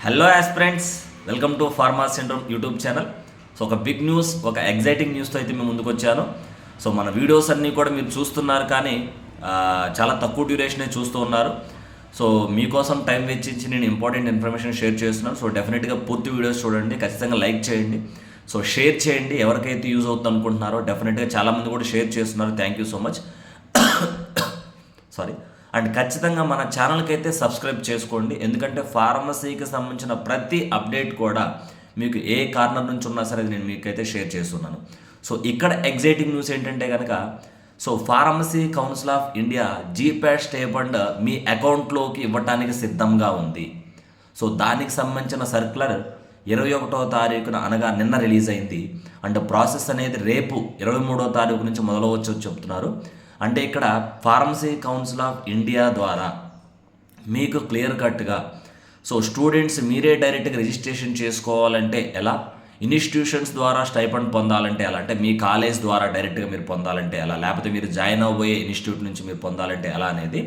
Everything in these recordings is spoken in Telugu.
Hello aspirants, welcome to pharma syndrome YouTube channel. So ఒక బిగ్ న్యూస్, ఒక ఎగ్జైటింగ్ న్యూస్తో అయితే మేము ముందుకు వచ్చాను. సో మన వీడియోస్ అన్నీ కూడా మీరు చూస్తున్నారు, కానీ చాలా తక్కువ డ్యూరేషనే చూస్తూ ఉన్నారు. సో మీకోసం టైం వెచ్చించి నేను ఇంపార్టెంట్ ఇన్ఫర్మేషన్ షేర్ చేస్తున్నాను. సో డెఫినెట్గా పూర్తి వీడియోస్ చూడండి, ఖచ్చితంగా లైక్ చేయండి, సో షేర్ చేయండి. ఎవరికైతే యూజ్ అవుతుంది అనుకుంటున్నారో డెఫినెట్గా చాలామంది కూడా షేర్ చేస్తున్నారు. Thank you so much. Sorry. And ఖచ్చితంగా మన ఛానల్కి అయితే సబ్స్క్రైబ్ చేసుకోండి, ఎందుకంటే ఫార్మసీకి సంబంధించిన ప్రతి అప్డేట్ కూడా మీకు ఏ కార్నర్ నుంచి ఉన్నా సరే నేను మీకైతే షేర్ చేస్తున్నాను. సో ఇక్కడ ఎగ్జైటింగ్ న్యూస్ ఏంటంటే కనుక, so pharmacy council of India GPAT stipend మీ అకౌంట్లోకి ఇవ్వటానికి సిద్ధంగా ఉంది. సో దానికి సంబంధించిన సర్క్యులర్ 21వ తారీఖున అనగా నిన్న రిలీజ్ అయింది. అండ్ ప్రాసెస్ అనేది రేపు 23వ తారీఖు నుంచి మొదలవచ్చు చెప్తున్నారు. అంటే ఇక్కడ ఫార్మసీ కౌన్సిల్ ఆఫ్ ఇండియా ద్వారా మీకు క్లియర్ కట్గా, సో స్టూడెంట్స్ మీరే డైరెక్ట్గా రిజిస్ట్రేషన్ చేసుకోవాలంటే ఎలా, ఇన్స్టిట్యూషన్స్ ద్వారా స్టైపండ్ పొందాలంటే ఎలా, అంటే మీ కాలేజ్ ద్వారా డైరెక్ట్గా మీరు పొందాలంటే ఎలా, లేకపోతే మీరు జాయిన్ అవ్వబోయే ఇన్స్టిట్యూట్ నుంచి మీరు పొందాలంటే ఎలా అనేది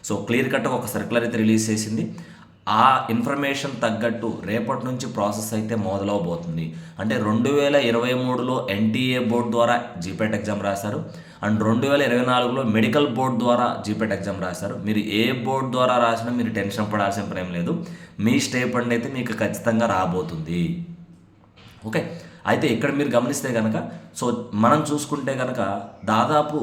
సో క్లియర్ కట్గా ఒక సర్క్యులర్ అయితే రిలీజ్ చేసింది. ఆ ఇన్ఫర్మేషన్ తగ్గట్టు రేపటి నుంచి ప్రాసెస్ అయితే మొదలవబోతుంది. అంటే 2023లో ఎన్టీఏ బోర్డు ద్వారా జీప్యాట్ ఎగ్జామ్ రాశారు, అండ్ 2024లో మెడికల్ బోర్డు ద్వారా జీప్యాట్ ఎగ్జామ్ రాశారు. మీరు ఏ బోర్డు ద్వారా రాసినా మీరు టెన్షన్ పడాల్సిన పని లేదు, మీ స్టైపెండ్ అయితే మీకు ఖచ్చితంగా రాబోతుంది. ఓకే, అయితే ఇక్కడ మీరు గమనిస్తే కనుక, సో మనం చూసుకుంటే కనుక దాదాపు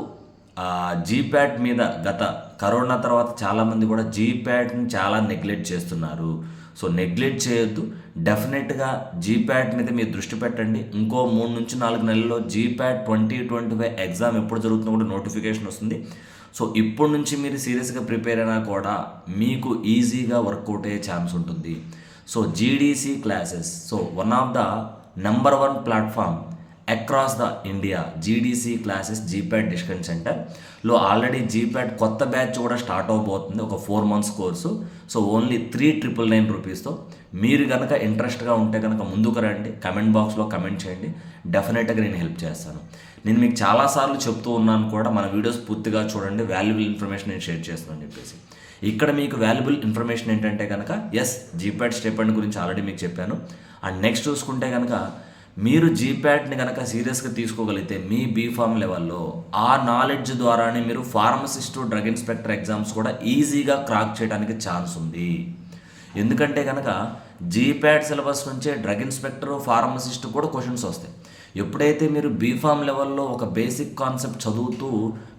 జీప్యాట్ మీద గత కరోనా తర్వాత చాలామంది కూడా జీప్యాట్ని చాలా నెగ్లెక్ట్ చేస్తున్నారు. సో నెగ్లెక్ట్ చేయొద్దు, డెఫినెట్గా జీప్యాట్ మీద మీరు దృష్టి పెట్టండి. ఇంకో 3 నుంచి 4 నెలల్లో జీప్యాట్ 2025 ఎగ్జామ్ ఎప్పుడు జరుగుతుందో కూడా నోటిఫికేషన్ వస్తుంది. సో ఇప్పటి నుంచి మీరు సీరియస్గా ప్రిపేర్ అయినా కూడా మీకు ఈజీగా వర్కౌట్ అయ్యే ఛాన్స్ ఉంటుంది. So GDC classes, so one of the number 1 platform across the India GDC classes జీప్యాట్ discussion సెంటర్లో ఆల్రెడీ జీప్యాట్ కొత్త బ్యాచ్ కూడా స్టార్ట్ అవబోతుంది, ఒక 4 months కోర్సు. So only 3,999 రూపీస్తో. మీరు కనుక ఇంట్రెస్ట్గా ఉంటే కనుక ముందుకు రండి, కమెంట్ బాక్స్లో కమెంట్ చేయండి, డెఫినెట్గా నేను హెల్ప్ చేస్తాను. నేను మీకు చాలాసార్లు చెప్తూ ఉన్నాను కూడా, మన వీడియోస్ పూర్తిగా చూడండి, వాల్యుబుల్ ఇన్ఫర్మేషన్ నేను షేర్ చేస్తున్నాను చెప్పేసి. ఇక్కడ మీకు వాల్యుబుల్ ఇన్ఫర్మేషన్ ఏంటంటే కనుక, జీప్యాట్ స్టైపెండ్ గురించి ఆల్రెడీ మీకు చెప్పాను. అండ్ నెక్స్ట్ చూసుకుంటే కనుక, మీరు జీప్యాట్ని కనుక సీరియస్గా తీసుకోగలిగితే మీ బీఫామ్ లెవెల్లో ఆ నాలెడ్జ్ ద్వారానే మీరు ఫార్మసిస్ట్, డ్రగ్ ఇన్స్పెక్టర్ ఎగ్జామ్స్ కూడా ఈజీగా క్రాక్ చేయడానికి ఛాన్స్ ఉంది. ఎందుకంటే కనుక జీప్యాట్ సిలబస్ నుంచే డ్రగ్ ఇన్స్పెక్టర్, ఫార్మసిస్ట్ కూడా క్వశ్చన్స్ వస్తాయి. ఎప్పుడైతే మీరు బీఫామ్ లెవెల్లో ఒక బేసిక్ కాన్సెప్ట్ చదువుతూ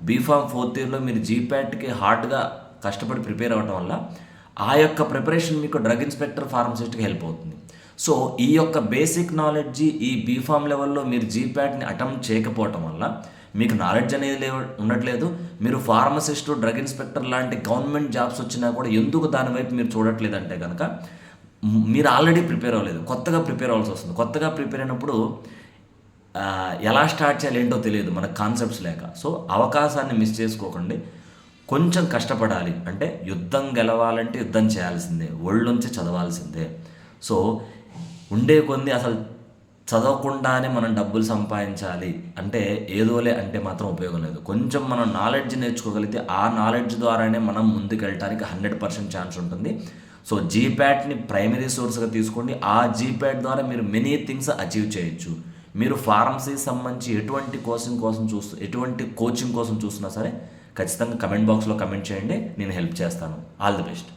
బీఫామ్ 4th yearలో మీరు జీప్యాట్కి హార్డ్గా కష్టపడి ప్రిపేర్ అవ్వడం వల్ల ఆ యొక్క ప్రిపరేషన్ మీకు డ్రగ్ ఇన్స్పెక్టర్, ఫార్మసిస్ట్కి హెల్ప్ అవుతుంది. సో ఈ యొక్క బేసిక్ నాలెడ్జ్ ఈ బీఫామ్ లెవెల్లో మీరు జీప్యాట్ని అటెంప్ట్ చేయకపోవటం వల్ల మీకు నాలెడ్జ్ అనేది ఉండట్లేదు. మీరు ఫార్మసిస్ట్, డ్రగ్ ఇన్స్పెక్టర్ లాంటి గవర్నమెంట్ జాబ్స్ వచ్చినా కూడా ఎందుకు దాని వైపు మీరు చూడట్లేదంటే కనుక, మీరు ఆల్రెడీ ప్రిపేర్ అవ్వలేదు, కొత్తగా ప్రిపేర్ అవ్వాల్సి వస్తుంది. కొత్తగా ప్రిపేర్ అయినప్పుడు ఎలా స్టార్ట్ చేయాలి ఏంటో తెలియదు, మనకు కాన్సెప్ట్స్ లేక. సో అవకాశాన్ని మిస్ చేసుకోకండి, కొంచెం కష్టపడాలి. అంటే యుద్ధం గెలవాలంటే యుద్ధం చేయాల్సిందే, ఒళ్ళుంచి చదవాల్సిందే. సో ఉండే కొంది అసలు చదవకుండానే మనం డబ్బులు సంపాదించాలి అంటే ఏదోలే అంటే మాత్రం ఉపయోగం లేదు. కొంచెం మనం నాలెడ్జ్ నేర్చుకోగలిగితే ఆ నాలెడ్జ్ ద్వారానే మనం ముందుకెళ్ళటానికి 100% ఛాన్స్ ఉంటుంది. సో జీప్యాట్ని ప్రైమరీ సోర్స్గా తీసుకోండి. ఆ జీప్యాట్ ద్వారా మీరు మెనీ థింగ్స్ అచీవ్ చేయొచ్చు. మీరు ఫార్మసీకి సంబంధించి ఎటువంటి కోచింగ్ కోసం చూస్తున్నా సరే ఖచ్చితంగా కమెంట్ బాక్స్లో కమెంట్ చేయండి, నేను హెల్ప్ చేస్తాను. All the best.